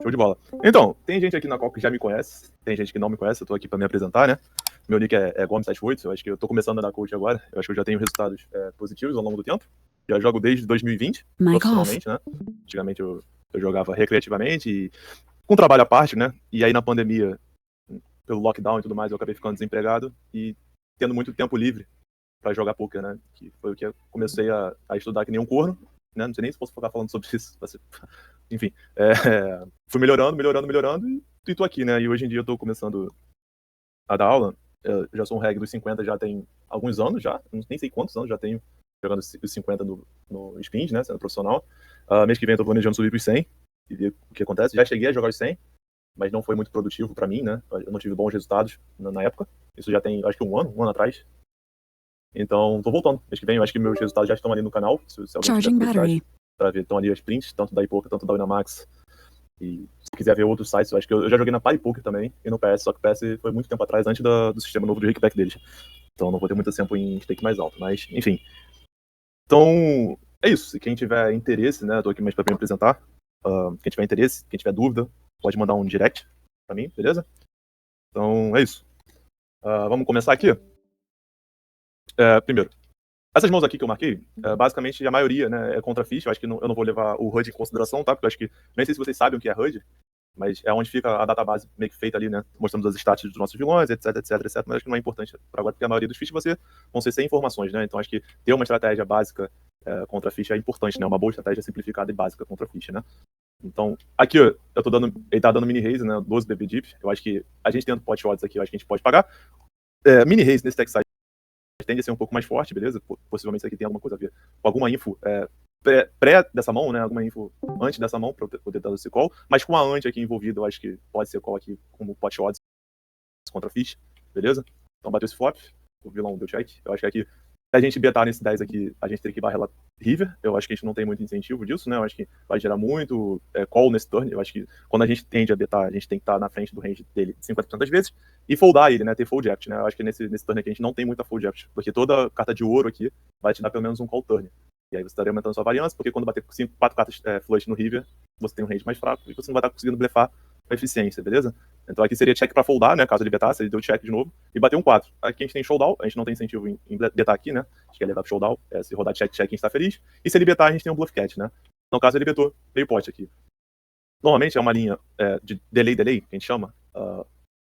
Show de bola. Então, tem gente aqui na call que já me conhece, tem gente que não me conhece, eu tô aqui pra me apresentar, né? Meu nick é Gomes78, eu acho que eu tô começando a dar coach agora, eu acho que eu já tenho resultados positivos ao longo do tempo. Já jogo desde 2020, profissionalmente, né? Antigamente eu jogava recreativamente e com trabalho à parte, né? E aí na pandemia, pelo lockdown e tudo mais, eu acabei ficando desempregado e tendo muito tempo livre pra jogar poker, né? Que foi o que eu comecei a estudar que nem um corno, né? Não sei nem se posso ficar falando sobre isso. Enfim, fui melhorando e tô aqui, né? E hoje em dia eu tô começando a dar aula. Eu já sou um reg dos 50 já tem alguns anos já, nem sei quantos anos já tenho jogando os 50 no Spins, né? Sendo profissional. Mês que vem eu tô planejando subir pros 100 e ver o que acontece. Já cheguei a jogar os 100, mas não foi muito produtivo pra mim, né? Eu não tive bons resultados na época. Isso já tem, acho que um ano atrás. Então, tô voltando. Mês que vem, eu acho que meus resultados já estão ali no canal. Se alguém tiver curiosidade pra ver, estão ali as prints, tanto da iPoker, tanto da Winamax. E se quiser ver outros sites, eu acho que eu já joguei na PariPoker também e no PS, só que o PS foi muito tempo atrás, antes do sistema novo de kickback deles. Então não vou ter muito tempo em stake mais alto, mas enfim. Então, é isso. Se quem tiver interesse, né, eu tô aqui mais pra me apresentar. Quem tiver interesse, quem tiver dúvida, pode mandar um direct pra mim, beleza? Então, é isso. Vamos começar aqui? Primeiro, essas mãos aqui que eu marquei, basicamente a maioria, né, é contra ficha. Eu acho que eu não vou levar o HUD em consideração, tá? Porque eu acho que, nem sei se vocês sabem o que é HUD, mas é onde fica a database meio que feita ali, né? Mostrando as stats dos nossos vilões, etc, etc, etc. Mas acho que não é importante para agora, porque a maioria dos fichas vão ser sem informações, né? Então acho que ter uma estratégia básica contra a ficha é importante, né? Uma boa estratégia simplificada e básica contra a ficha, né? Então, aqui ó, ele tá dando mini raise, né? 12 BB Deep. Eu acho que a gente tendo pot odds aqui, eu acho que a gente pode pagar. Mini raise nesse tech site tende a ser um pouco mais forte, beleza? Possivelmente isso aqui tem alguma coisa a ver com alguma info pré dessa mão, né? Alguma info antes dessa mão para poder dar esse call, mas com a ante aqui envolvida, eu acho que pode ser call aqui como pot odds contra fish, beleza? Então bateu esse flop, o vilão deu check. Eu acho que aqui, se a gente betar nesse 10 aqui, a gente teria que barrar river. Eu acho que a gente não tem muito incentivo disso, né? Eu acho que vai gerar muito call nesse turn. Eu acho que quando a gente tende a betar, a gente tem que estar na frente do range dele 50% das vezes e foldar ele, né? Ter fold jack, né? Eu acho que nesse turn aqui a gente não tem muita fold jack, porque toda carta de ouro aqui vai te dar pelo menos um call turn. E aí você estaria aumentando sua variância, porque quando bater 4 cartas flush no river, você tem um range mais fraco e você não vai estar conseguindo blefar com eficiência, beleza? Então aqui seria check pra foldar, né? Caso ele betasse, ele deu check de novo e bateu um 4. Aqui a gente tem showdown, a gente não tem incentivo em betar aqui, né? A gente quer levar pro showdown, se rodar check, a gente tá feliz. E se ele betar, a gente tem um bluff catch, né? No caso ele betou, meio pot aqui. Normalmente é uma linha de delay, que a gente chama,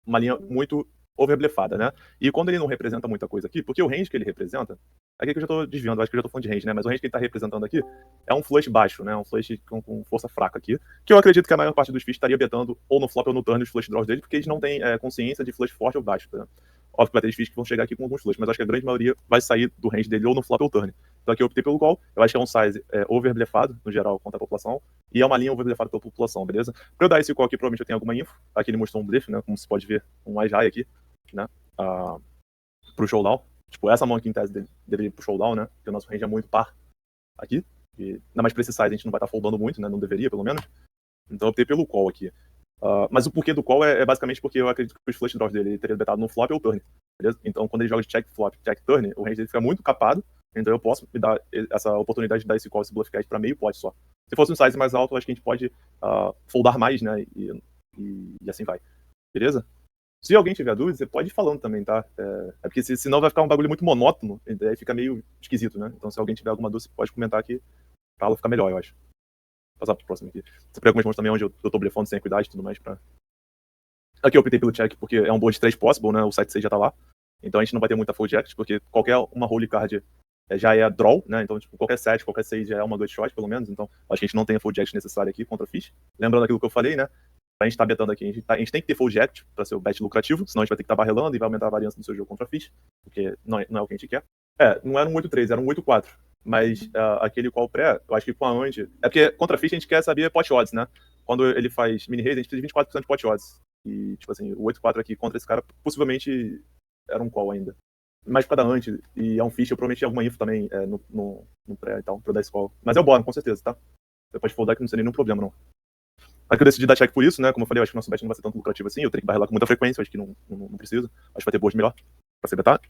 uma linha muito overblefada, né? E quando ele não representa muita coisa aqui, porque o range que ele representa, aqui que eu já tô desviando, acho que eu já tô falando de range, né? Mas o range que ele tá representando aqui é um flush baixo, né? Um flush com força fraca aqui, que eu acredito que a maior parte dos fish estaria betando ou no flop ou no turn os flush draws dele, porque eles não têm consciência de flush forte ou baixo, tá? Óbvio que vai ter fish que vão chegar aqui com alguns flush, mas acho que a grande maioria vai sair do range dele ou no flop ou turn. Então aqui eu optei pelo call, eu acho que é um size overblefado, no geral, contra a população, e é uma linha overblefada pela população, beleza? Pra eu dar esse call aqui, provavelmente eu tenho alguma info. Aqui ele mostrou um blefe, né? Como você pode ver, um mais high aqui, né? Pro showdown. Tipo, essa mão aqui em tese deveria ir pro showdown, né? Porque o nosso range é muito par aqui. E ainda mais pra esse size a gente não vai estar foldando muito, né? Não deveria, pelo menos. Então eu optei pelo call aqui. Mas o porquê do call é basicamente porque eu acredito que os flush draws dele teria betado no flop ou turn. Beleza? Então quando ele joga de check flop, check turn, o range dele fica muito capado. Então eu posso me dar essa oportunidade de dar esse call, esse bluff catch pra meio pot só. Se fosse um size mais alto, eu acho que a gente pode foldar mais, né? E assim vai. Beleza? Se alguém tiver dúvida, você pode ir falando também, tá? Porque senão vai ficar um bagulho muito monótono, e daí fica meio esquisito, né? Então se alguém tiver alguma dúvida, você pode comentar aqui pra ela ficar melhor, eu acho. Vou passar pro próximo aqui. Você pega algumas mãos também onde eu tô blefando sem equidade e tudo mais pra... Aqui eu optei pelo check porque é um board 3 possible, né? O 7-6 já tá lá. Então a gente não vai ter muita full jack, porque qualquer uma holy card já é draw, né? Então, tipo, qualquer 7, qualquer 6 já é uma good shot, pelo menos. Então, acho que a gente não tem a full jack necessária aqui contra fish. Lembrando aquilo que eu falei, né? A gente tá betando aqui, a gente tem que ter full jack pra ser o bet lucrativo, senão a gente vai ter que estar barrelando e vai aumentar a variância do seu jogo contra fish, porque não é o que a gente quer. Não era um 8-3, era um 8-4. Mas aquele call pré, eu acho que com a ante... É porque contra fish a gente quer saber pot odds, né? Quando ele faz mini raise, a gente precisa de 24% de pot odds. E, tipo assim, o 8-4 aqui contra esse cara, possivelmente era um call ainda. Mais por causa da ante, e é um fish, eu prometi alguma info também no pré e tal, pra dar esse call. Mas é o bottom, com certeza, tá? Você pode foldar que não seria nenhum problema, não. Aqui eu decidi dar check por isso, né? Como eu falei, eu acho que o nosso bet não vai ser tanto lucrativo assim. Eu tenho que barrelar com muita frequência, eu acho que não precisa. Acho que vai ter board melhor pra ser betado.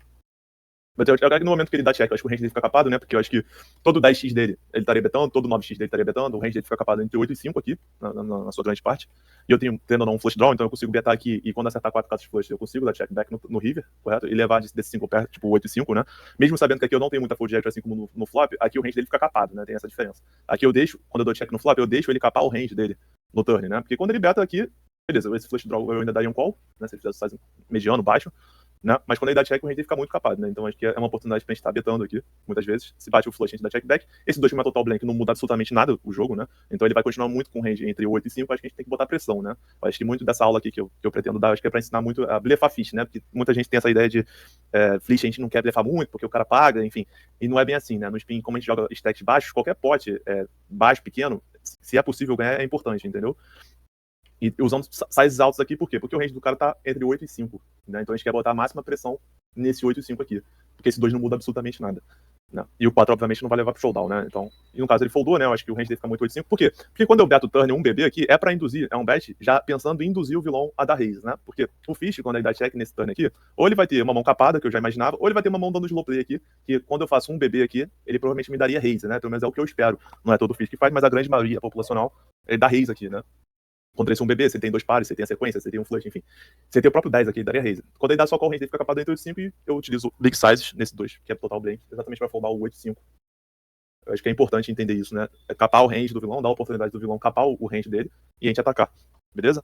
Mas eu acho que no momento que ele dá check, eu acho que o range dele fica capado, né? Porque eu acho que todo 10x dele ele estaria betando, todo 9x dele estaria betando, o range dele fica capado entre 8 e 5 aqui, na sua grande parte. E eu tenho, tendo ou não, um flush draw, então eu consigo betar aqui, e quando acertar 4 cartas flush, eu consigo dar check back no river, correto? E levar desse 5 perto, tipo 8 e 5, né? Mesmo sabendo que aqui eu não tenho muita fold direct assim como no flop, aqui o range dele fica capado, né? Tem essa diferença. Aqui eu deixo, quando eu dou check no flop, eu deixo ele capar o range dele no turn, né? Porque quando ele beta aqui, beleza, esse flush draw eu ainda daria um call, né? Se ele fizesse size mediano, baixo. Né? Mas quando ele dá check, o render fica muito capado, né? Então acho que é uma oportunidade pra gente estar betando aqui, muitas vezes. Se bate o flush, a gente dá check back. Esse 2 com total blank não muda absolutamente nada o jogo, né? Então ele vai continuar muito com range entre 8 e 5, acho que a gente tem que botar pressão, né? Acho que muito dessa aula aqui que eu pretendo dar, acho que é pra ensinar muito a blefar fish, né? Porque muita gente tem essa ideia de fish a gente não quer blefar muito, porque o cara paga, enfim. E não é bem assim, né? No spin, como a gente joga stacks baixos, qualquer pote baixo, pequeno, se é possível ganhar, é importante, entendeu? E usando sizes altos aqui, por quê? Porque o range do cara tá entre 8 e 5, né? Então a gente quer botar a máxima pressão nesse 8 e 5 aqui. Porque esse 2 não muda absolutamente nada. Né? E o 4, obviamente, não vai levar pro showdown, né? Então, e no caso ele foldou, né? Eu acho que o range dele fica muito 8 e 5. Por quê? Porque quando eu beto o turn 1 BB aqui, é pra induzir, é um bet já pensando em induzir o vilão a dar raise, né? Porque o fish, quando ele dá check nesse turn aqui, ou ele vai ter uma mão capada, que eu já imaginava, ou ele vai ter uma mão dando slow play aqui, que quando eu faço um BB aqui, ele provavelmente me daria raise, né? Pelo menos é o que eu espero. Não é todo fish que faz, mas a grande maioria populacional, ele dá raise aqui, né? Contra esse um BB, você tem 2 pares, você tem a sequência, você tem um flush, enfim. Você tem o próprio 10 aqui, daria raise. Quando ele dá só call range, ele fica capado entre 8 e 5 e eu utilizo big sizes nesse 2, que é total blank, exatamente para foldar o 8 e 5. Eu acho que é importante entender isso, né? É capar o range do vilão, dar a oportunidade do vilão capar o range dele e a gente atacar. Beleza?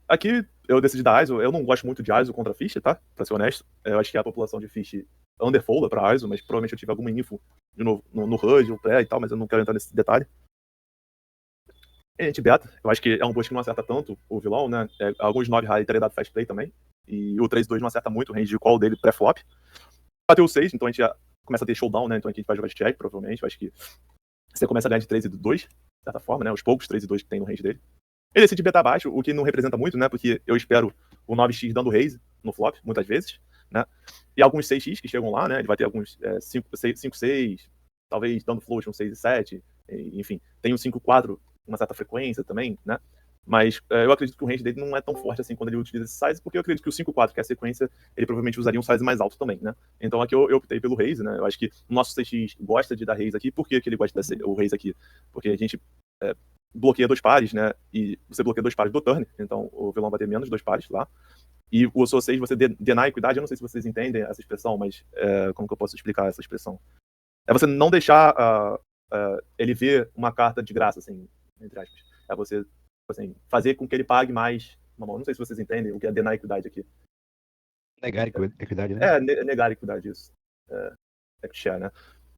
Aqui eu decidi dar ISO. Eu não gosto muito de ISO contra Fish, tá? Pra ser honesto. Eu acho que a população de Fish underfolda pra ISO, mas provavelmente eu tive alguma info de novo no HUD, no pré e tal, mas eu não quero entrar nesse detalhe. A gente beta, eu acho que é um boost que não acerta tanto o vilão, né? Alguns 9 high teria dado fast play também. E o 3-2 não acerta muito o range de call dele pré-flop. Bateu o 6, então a gente já começa a ter showdown, né? Então aqui a gente vai jogar de check, provavelmente. Eu acho que você começa a ganhar de 3 e 2, de certa forma, né? Os poucos 3 e 2 que tem no range dele. Ele decide betar baixo, o que não representa muito, né? Porque eu espero o 9x dando raise no flop, muitas vezes, né? E alguns 6x que chegam lá, né? Ele vai ter alguns 5-6, talvez dando flush um 6 e 7, enfim. Tem um 5-4, uma certa frequência também, né? Mas eu acredito que o range dele não é tão forte assim quando ele utiliza esse size, porque eu acredito que o 5-4, que é a sequência, ele provavelmente usaria um size mais alto também, né? Então aqui eu optei pelo raise, né? Eu acho que o nosso 6x gosta de dar raise aqui. Por que ele gosta de dar o raise aqui? Porque a gente bloqueia 2 pares, né? E você bloqueia 2 pares do turn, então o vilão vai ter menos 2 pares lá. E o seu 6 você deny equidade, eu não sei se vocês entendem essa expressão, mas como que eu posso explicar essa expressão? É você não deixar ele ver uma carta de graça, assim, entre aspas. É você, assim, fazer com que ele pague mais. Não sei se vocês entendem o que é deny equidade aqui. Negar equidade, né? Negar equidade, isso. Share, né?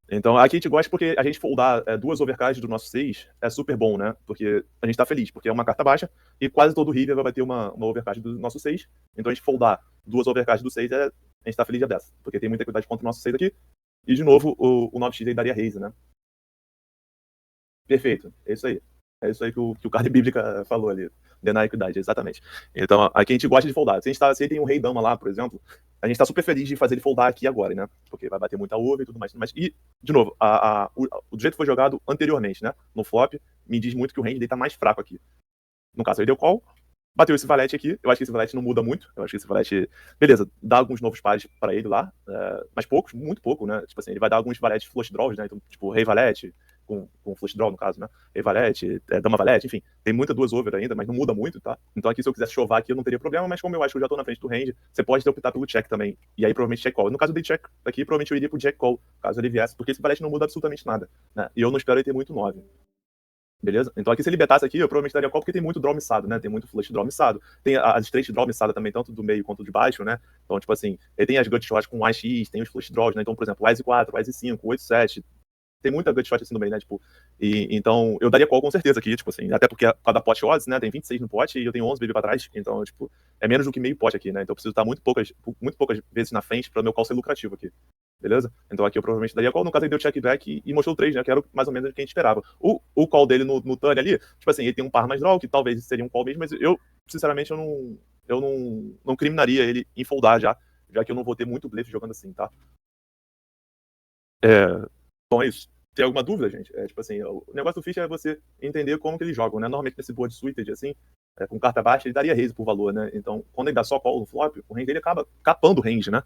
Então aqui a gente gosta porque a gente foldar 2 overcards do nosso 6 é super bom, né? Porque a gente tá feliz, porque é uma carta baixa e quase todo river vai ter uma overcard do nosso 6. Então a gente foldar 2 overcards do 6 a gente tá feliz de dessa, porque tem muita equidade contra o nosso 6 aqui. E de novo, o 9x aí daria raise, né? Perfeito, é isso aí. É isso aí que o card bíblica falou ali. Deny equidade, exatamente. Então, aqui a gente gosta de foldar. Se a gente tem um rei dama lá, por exemplo, a gente tá super feliz de fazer ele foldar aqui agora, né? Porque vai bater muita over e tudo mais. E, de novo, o jeito que foi jogado anteriormente, né? No flop, me diz muito que o range dele tá mais fraco aqui. No caso, ele deu call, bateu esse valete aqui. Eu acho que esse valete não muda muito. Eu acho que esse valete, beleza, dá alguns novos pares pra ele lá, mas poucos, muito pouco, né? Tipo assim, ele vai dar alguns valetes flush draws, né? Então, tipo, rei valete, com flush draw, no caso, né? Rei valete, dama valete, enfim. Tem muita 2 over ainda, mas não muda muito, tá? Então aqui, se eu quisesse chovar aqui, eu não teria problema, mas como eu acho que eu já tô na frente do range, você pode optar pelo check também. E aí, provavelmente, check call. No caso do check aqui, provavelmente eu iria pro jack call, caso ele viesse, porque esse valete não muda absolutamente nada, né? E eu não espero ele ter muito 9. Beleza? Então aqui se ele betasse aqui, eu provavelmente daria call porque tem muito draw missado, né? Tem muito flush draw missado. Tem as straight draw missada também, tanto do meio quanto de baixo, né? Então, tipo assim, ele tem as gut shots com AX, tem os flush draws, né? Então, por exemplo, AS 4, AS 5, 8, 7. Tem muita gut shot assim no meio, né? Tipo, então eu daria call com certeza aqui, tipo assim, até porque cada pot odds, né? Tem 26 no pote e eu tenho 11 BB pra trás, então, tipo, é menos do que meio pote aqui, né? Então eu preciso estar muito poucas vezes na frente para o meu call ser lucrativo aqui. Beleza? Então aqui eu provavelmente daria call. No caso, ele deu check back e mostrou o 3, né? Que era mais ou menos o que a gente esperava. O call dele no turn ali, tipo assim, ele tem um par mais draw, que talvez seria um call mesmo, mas eu, sinceramente, eu não criminaria ele em foldar já que eu não vou ter muito blefe jogando assim, tá? Bom, é isso. Tem alguma dúvida, gente? Tipo assim, o negócio do Fish é você entender como que eles jogam, né? Normalmente nesse board suited, assim, com carta baixa, ele daria raise por valor, né? Então, quando ele dá só call no flop, o range dele acaba capando o range, né?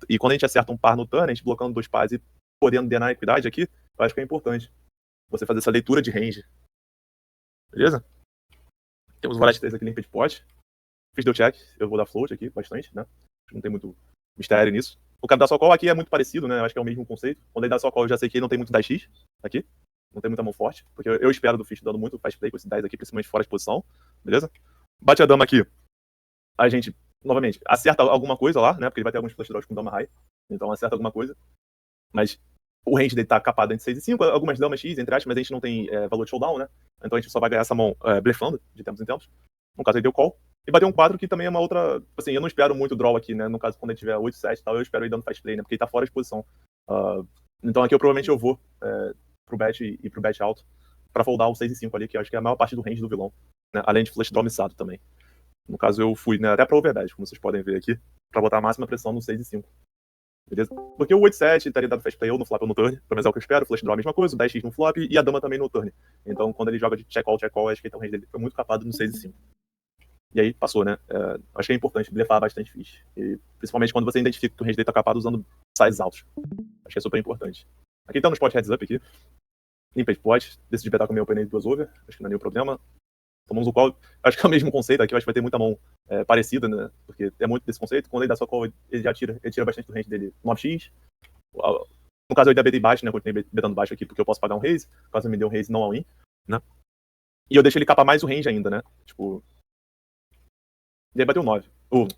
E quando a gente acerta um par no turn, a gente blocando 2 pares e podendo denar equidade aqui, eu acho que é importante você fazer essa leitura de range. Beleza? Temos o valete 3 aqui limped pot. Fiz deu check, eu vou dar float aqui bastante, né? Não tem muito mistério nisso. O cara da só call aqui é muito parecido, né? Eu acho que é o mesmo conceito. Quando ele dá só call, eu já sei que ele não tem muito 10x aqui. Não tem muita mão forte, porque eu espero do Fish dando muito fast play com esse 10 aqui, principalmente fora de posição, beleza? Bate a dama aqui, a gente, novamente, acerta alguma coisa lá, né? Porque ele vai ter alguns flush draws com dama high, então acerta alguma coisa. Mas o range dele tá capado entre 6 e 5, algumas damas X, entre aspas, mas a gente não tem valor de showdown, né? Então a gente só vai ganhar essa mão blefando, de tempos em tempos. No caso, ele deu call. E bateu um 4 que também é uma outra. Assim, eu não espero muito draw aqui, né? No caso, quando ele tiver 8, 7 e tal, eu espero ele dando fast play, né? Porque ele tá fora de posição. Então aqui eu provavelmente eu vou pro bet e pro bet alto pra foldar o 6 e 5 ali, que eu acho que é a maior parte do range do vilão, né? Além de flush draw missado também. No caso, eu fui, né, até pra overbet, como vocês podem ver aqui, pra botar a máxima pressão no 6 e 5. Beleza? Porque o 8-7 estaria dado fast play ou no flop ou no turn, pelo menos é o que eu espero, o flush draw a mesma coisa, o 10x no flop e a dama também no turn. Então, quando ele joga de check-all, acho que então, o range dele foi muito capado no 6 e 5. E aí, passou, né? Acho que é importante blefar bastante fish. E, principalmente quando você identifica que o range dele tá capado usando sizes altos. Acho que é super importante. Aqui tá no spot heads up aqui. Limped pot, decidi betar com o meu open 2 over, acho que não é nenhum problema. Tomamos o call, acho que é o mesmo conceito aqui, eu acho que vai ter muita mão parecida, né? Porque é muito desse conceito. Quando ele dá só call, ele já tira bastante do range dele 9x. No caso, eu ainda betei baixo, né? Eu continuei betando baixo aqui porque eu posso pagar um raise. Caso me dê um raise não all-in, né? E eu deixo ele capar mais o range ainda, né? Tipo. E aí bateu 9.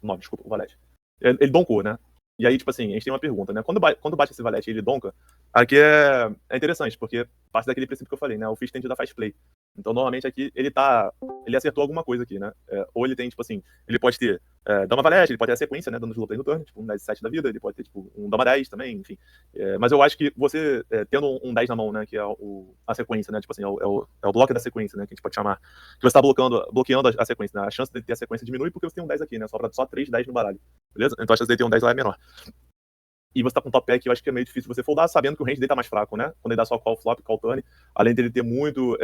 9, desculpa, o valete. Ele doncou, né? E aí, tipo assim, a gente tem uma pergunta, né? Quando bate esse valete e ele donca, aqui é interessante, porque parte daquele princípio que eu falei, né? O Fish tende a dar fast play. Então, normalmente aqui, ele acertou alguma coisa aqui, né? Ou ele tem, tipo assim, ele pode ter dama valete, ele pode ter a sequência, né? Dando slow play no turn, tipo um 10 7 da vida, ele pode ter, tipo, um dama 10 também, enfim. Mas eu acho que você, tendo um 10 na mão, né? Que é a sequência, né? Tipo assim, é o bloco da sequência, né? Que a gente pode chamar. Que você tá bloqueando a sequência, né? A chance de ter a sequência diminui porque você tem um 10 aqui, né? Sobra só 3 10 no baralho, beleza? Então a chance de ter um 10 lá é menor. E você tá com um top pack, eu acho que é meio difícil você foldar, sabendo que o range dele tá mais fraco, né? Quando ele dá só call flop, call turn, além dele ter muito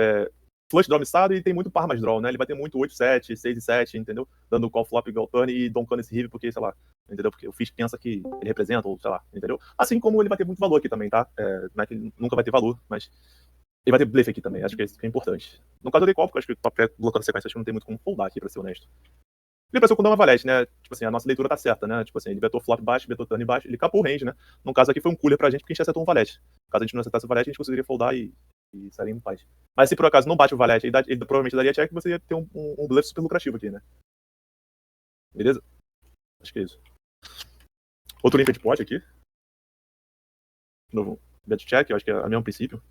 flush draw missado e tem muito par mais draw, né? Ele vai ter muito 8-7, 6-7, entendeu? Dando call flop, call turn e donkando esse river porque, sei lá, entendeu? Porque o Fish pensa que ele representa, ou sei lá, entendeu? Assim como ele vai ter muito valor aqui também, tá? Não é que ele nunca vai ter valor, mas ele vai ter blefe aqui também, acho que isso que é importante. No caso eu dei call, porque eu acho que o top pack blocando sequência, acho que não tem muito como foldar aqui, pra ser honesto. Ele pareceu com dama valete, né? Tipo assim, a nossa leitura tá certa, né? Tipo assim, ele betou flop baixo, betou turn baixo, ele capou o range, né? No caso aqui foi um cooler pra gente, porque a gente acertou um valete. Caso a gente não acertasse o valete, a gente conseguiria foldar e sair em paz. Mas se por acaso não bate o valete, ele provavelmente daria check, você ia ter um bluff super lucrativo aqui, né? Beleza? Acho que é isso. Outro limped pot aqui. De novo, bet check, eu acho que é o mesmo princípio.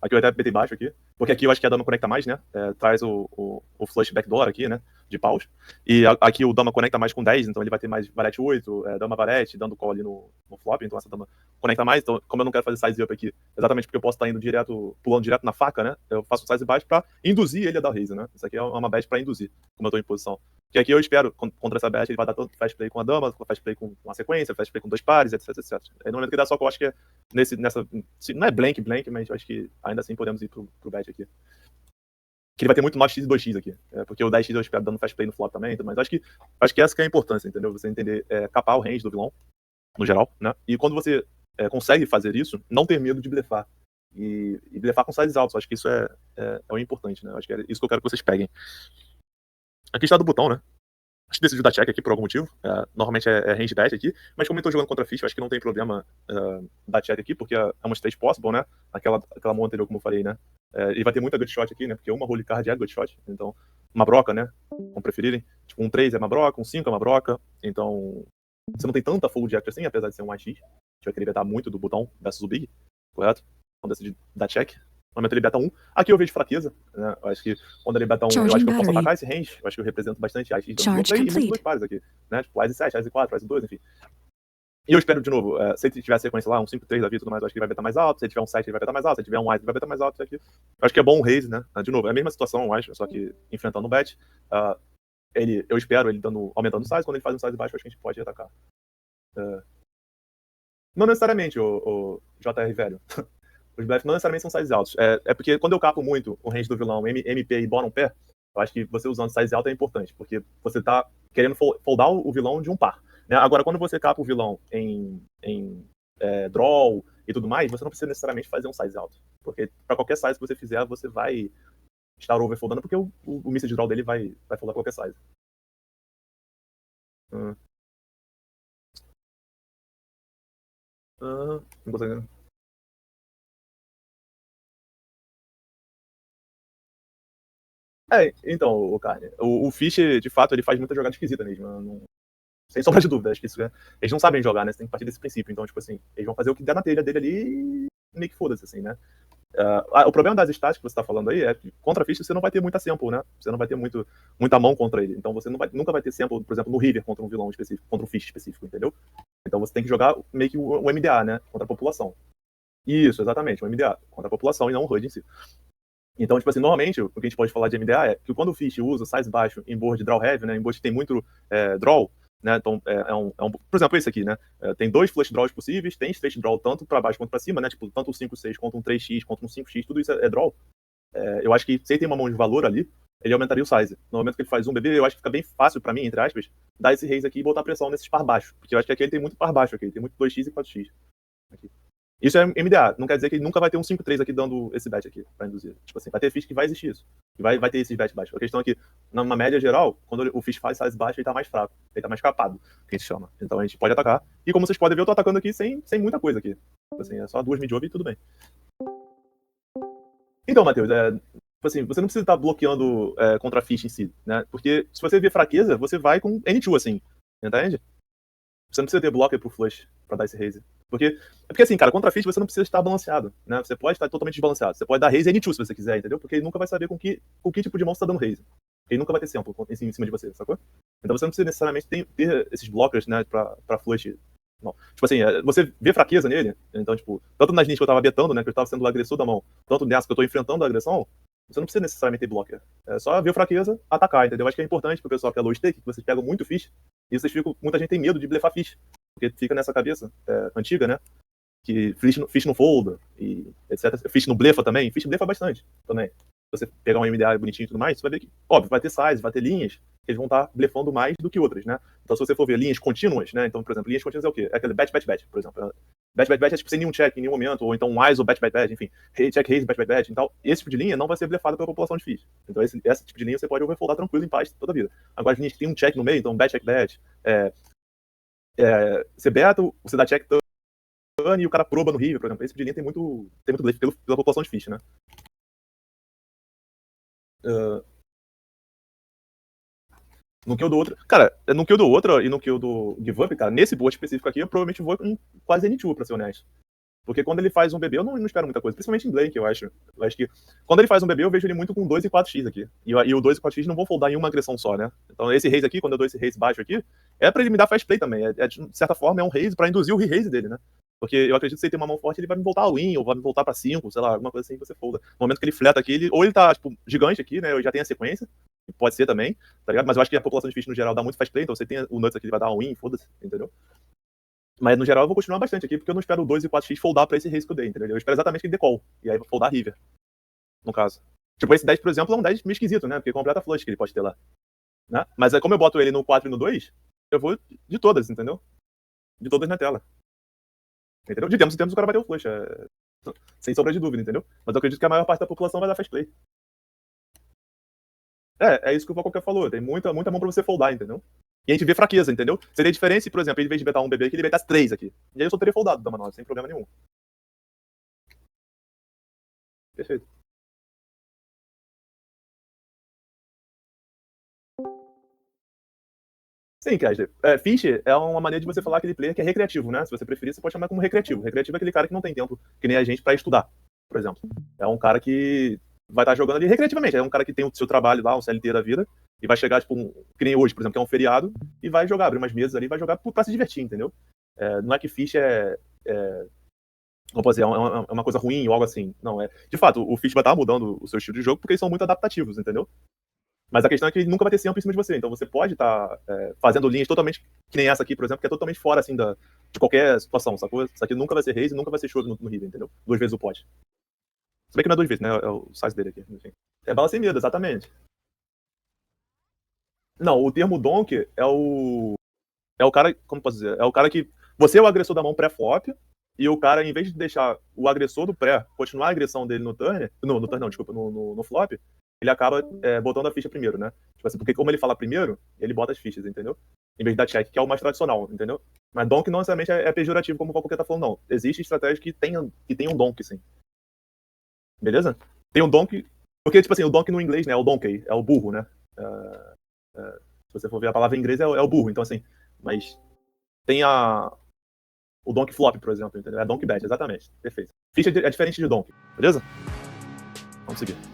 Aqui eu até betei baixo aqui, porque aqui eu acho que a dama conecta mais, né? Traz o flush backdoor aqui, né? De paus. E aqui o dama conecta mais com 10, então ele vai ter mais valete 8, dama valete, dando call ali no flop, então essa dama conecta mais. Então, como eu não quero fazer size up aqui, exatamente porque eu posso estar indo pulando direto na faca, né? Eu faço size baixo pra induzir ele a dar raise, né? Isso aqui é uma bet pra induzir, como eu tô em posição. Porque aqui eu espero, contra essa bet, ele vai dar tanto fast play com a dama, fast play com uma sequência, fast play com 2 pares, etc, etc. Aí no momento que ele dá só call, eu acho que é nessa. Não é blank, mas eu acho que ainda assim podemos ir pro bet aqui. Que ele vai ter muito 9x e 2x aqui. Porque o 10x eu espero dando fast play no flop também, mas acho que essa que é a importância, entendeu? Você entender, capar o range do vilão, no geral, né? E quando você consegue fazer isso, não ter medo de blefar. E blefar com sizes altos. Acho que isso é o importante, né? Acho que é isso que eu quero que vocês peguem. Aqui está do botão, né? Acho que decidiu dar check aqui por algum motivo. Normalmente é range bet aqui, mas como eu tô jogando contra Fish, eu acho que não tem problema dar check aqui, porque é uma stage possible, né? Aquela mão anterior, como eu falei, né? Ele vai ter muita good shot aqui, né? Porque uma holy card é good shot. Então, uma broca, né? Como preferirem. Tipo, um 3 é uma broca, um 5 é uma broca. Então, você não tem tanta fold jack assim, apesar de ser um AX. A gente vai querer betar muito do botão versus o big, correto? Quando decidir dar check. Normalmente ele beta 1. Aqui eu vejo fraqueza, né? Eu acho que quando ele beta 1, eu acho que eu posso atacar esse range. Eu acho que eu represento bastante AX dando play e muitos 2 pares aqui, né? Tipo, AS 7, AS 4, AS 2, enfim. E eu espero, de novo, se ele tiver sequência lá, um 5-3 da vida e tudo mais, eu acho que ele vai betar mais alto. Se ele tiver um 7, ele vai betar mais alto. Se ele tiver um AS, ele vai betar mais alto. Isso aqui. Eu acho que é bom o raise, né? De novo, é a mesma situação, eu acho, só que enfrentando o bet. Eu espero ele aumentando o size. Quando ele faz um size baixo, eu acho que a gente pode atacar. Não necessariamente, o JR velho. Os bleps não necessariamente são sizes altos. É porque quando eu capo muito o range do vilão MP e bottom pair, Eu acho que você usando size alto é importante, porque você tá querendo foldar o vilão de um par. Né? Agora, quando você capa o vilão em draw e tudo mais, você não precisa necessariamente fazer um size alto. Porque para qualquer size que você fizer, você vai estar overfoldando, porque o message draw dele vai foldar qualquer size. Não consigo. Então, o Carne, o Fish, de fato, ele faz muita jogada esquisita mesmo. Sem sombra de dúvida, acho que isso eles não sabem jogar, né? Você tem que partir desse princípio. Então, tipo assim, eles vão fazer o que der na telha dele ali e meio que foda-se, assim, né? O problema das stats que você tá falando aí é que contra Fish você não vai ter muita sample, né? Você não vai ter muita mão contra ele. Então você nunca vai ter sample, por exemplo, no River contra um vilão específico, contra um Fish específico, entendeu? Então você tem que jogar meio que o MDA, né? Contra a população. Isso, exatamente, o MDA, contra a população e não o HUD em si. Então, tipo assim, normalmente, o que a gente pode falar de MDA é que quando o Fish usa size baixo em board draw heavy, né, em board que tem muito draw, né, então por exemplo, esse aqui, né, tem 2 flush draws possíveis, tem straight draw tanto para baixo quanto para cima, né, tipo, tanto um 5-6 quanto um 3x, quanto um 5x, tudo isso é draw. Eu acho que se ele tem uma mão de valor ali, ele aumentaria o size. No momento que ele faz um BB, eu acho que fica bem fácil para mim, entre aspas, dar esse raise aqui e botar pressão nesses par baixo, porque eu acho que aqui ele tem muito par baixo aqui, ele tem muito 2x e 4x. Aqui. Isso é MDA, não quer dizer que ele nunca vai ter um 5-3 aqui dando esse bet aqui pra induzir. Tipo assim, vai ter fish que vai existir isso. Que vai ter esses bets baixos. A questão é que, numa média geral, quando o fish faz size baixo, ele tá mais fraco. Ele tá mais capado, que a gente chama. Então a gente pode atacar. E como vocês podem ver, eu tô atacando aqui sem muita coisa aqui. Tipo assim, é só 2 mid-job e tudo bem. Então, Matheus, tipo assim, você não precisa estar bloqueando contra a fish em si, né? Porque se você ver fraqueza, você vai com N2, assim. Entende? Você não precisa ter blocker pro flush pra dar esse raise. Porque assim, cara, contra a Fish você não precisa estar balanceado, né? Você pode estar totalmente desbalanceado. Você pode dar raise N2 se você quiser, entendeu? Porque ele nunca vai saber com que tipo de mão você tá dando raise. Ele nunca vai ter sample em cima de você, sacou? Então você não precisa necessariamente ter esses blockers, né, pra flush. Não. Tipo assim, você vê fraqueza nele, então, tipo, tanto nas linhas que eu tava betando, né, que eu tava sendo o agressor da mão, tanto nessa que eu tô enfrentando a agressão, você não precisa necessariamente ter blocker. É só ver fraqueza, atacar, entendeu? Acho que é importante pro pessoal que é low stake, que vocês pegam muito fish, e vocês ficam, muita gente tem medo de blefar fish, porque fica nessa cabeça antiga, né? Que fish não folda, e etc. Fish não blefa também, fish blefa bastante também. Se você pegar um MDA bonitinho e tudo mais, você vai ver que, óbvio, vai ter size, vai ter linhas, que eles vão estar blefando mais do que outras, né? Então, se você for ver linhas contínuas, né? Então, por exemplo, linhas contínuas é o quê? É aquele bet, por exemplo. Bet é tipo sem nenhum check em nenhum momento, ou então um ISO, bet, enfim, check, raise, bet. Então, esse tipo de linha não vai ser blefado pela população de fish. Então, esse tipo de linha você pode overfoldar tranquilo em paz toda a vida. Agora, as linhas que tem um check no meio, então bet, você beta, você dá check turn e o cara proba no River, por exemplo. Esse tipo de linha tem muito blefe pela população de fish, né? No que eu dou outra. Cara, no que eu dou outra e no que eu dou give up, cara, nesse board específico aqui, eu provavelmente vou em quase N2, pra ser honesto. Porque quando ele faz um BB, eu não espero muita coisa. Principalmente em Blake, eu acho. Eu acho que quando ele faz um BB, eu vejo ele muito com 2 e 4x aqui. E o 2 e 4x não vão foldar em uma agressão só, né? Então esse raise aqui, quando eu dou esse raise baixo aqui, é pra ele me dar fast play também. De certa forma, é um raise pra induzir o re-raise dele, né? Porque eu acredito que se ele tem uma mão forte, ele vai me voltar a win, ou vai me voltar pra 5, sei lá, alguma coisa assim que você folda. No momento que ele fleta aqui, ou ele tá, tipo, gigante aqui, né? Eu já tenho a sequência. Pode ser também, tá ligado? Mas eu acho que a população de fish no geral dá muito fast play, então você tem o Nuts aqui, ele vai dar uma win, foda-se, entendeu? Mas no geral eu vou continuar bastante aqui, porque eu não espero o 2 e 4x foldar pra esse raise que eu dei, entendeu? Eu espero exatamente que ele dê call. E aí eu vou foldar River, no caso. Tipo, esse 10, por exemplo, é um 10 meio esquisito, né? Porque completa flush que ele pode ter lá. Né? Mas como eu boto ele no 4 e no 2, eu vou de todas, entendeu? De todas na tela. Entendeu? De tempos em tempos o cara vai ter o flush. Sem sombra de dúvida, entendeu? Mas eu acredito que a maior parte da população vai dar fast play. É isso que o Valquer falou. Tem muita mão pra você foldar, entendeu? E a gente vê fraqueza, entendeu? Seria diferente se, por exemplo, em vez de betar um BB aqui, ele betasse 3 aqui. E aí eu só teria foldado da manobra, sem problema nenhum. Perfeito. Sim, Kessler. Fish é uma maneira de você falar aquele player que é recreativo, né? Se você preferir, você pode chamar como recreativo. Recreativo é aquele cara que não tem tempo, que nem a gente, pra estudar, por exemplo. É um cara que vai estar jogando ali recreativamente. É um cara que tem o seu trabalho lá, um CLT da vida, e vai chegar, tipo, que nem hoje, por exemplo, que é um feriado, e vai jogar, abrir umas mesas ali, e vai jogar pra se divertir, entendeu? Não é que Fish como posso dizer, é uma coisa ruim ou algo assim. Não, de fato, o Fish vai estar mudando o seu estilo de jogo porque eles são muito adaptativos, entendeu? Mas a questão é que ele nunca vai ter sempre em cima de você. Então você pode estar fazendo linhas totalmente, que nem essa aqui, por exemplo, que é totalmente fora, assim, de qualquer situação, sacou? Isso aqui nunca vai ser raise e nunca vai ser chove no River, entendeu? 2 vezes o pot. Se bem que não é 2 vezes, né? É o size dele aqui, enfim. É bala sem medo, exatamente. Não, o termo donk é o cara, como posso dizer? É o cara que você é o agressor da mão pré-flop, e o cara, em vez de deixar o agressor do pré continuar a agressão dele no turn, no flop, ele acaba botando a ficha primeiro, né? Tipo assim, porque como ele fala primeiro, ele bota as fichas, entendeu? Em vez de dar check, que é o mais tradicional, entendeu? Mas donk não necessariamente é pejorativo, como qualquer tá falando, não. Existe estratégia que tem um donk, sim. Beleza? Tem um donk. Porque, tipo assim, o donk no inglês, né? É o donkey, é o burro, né? Se você for ver a palavra em inglês, é o burro. Então, assim, mas tem o donk flop, por exemplo, entendeu? É donk bet, exatamente. Perfeito. Ficha é diferente de donk, beleza? Vamos seguir.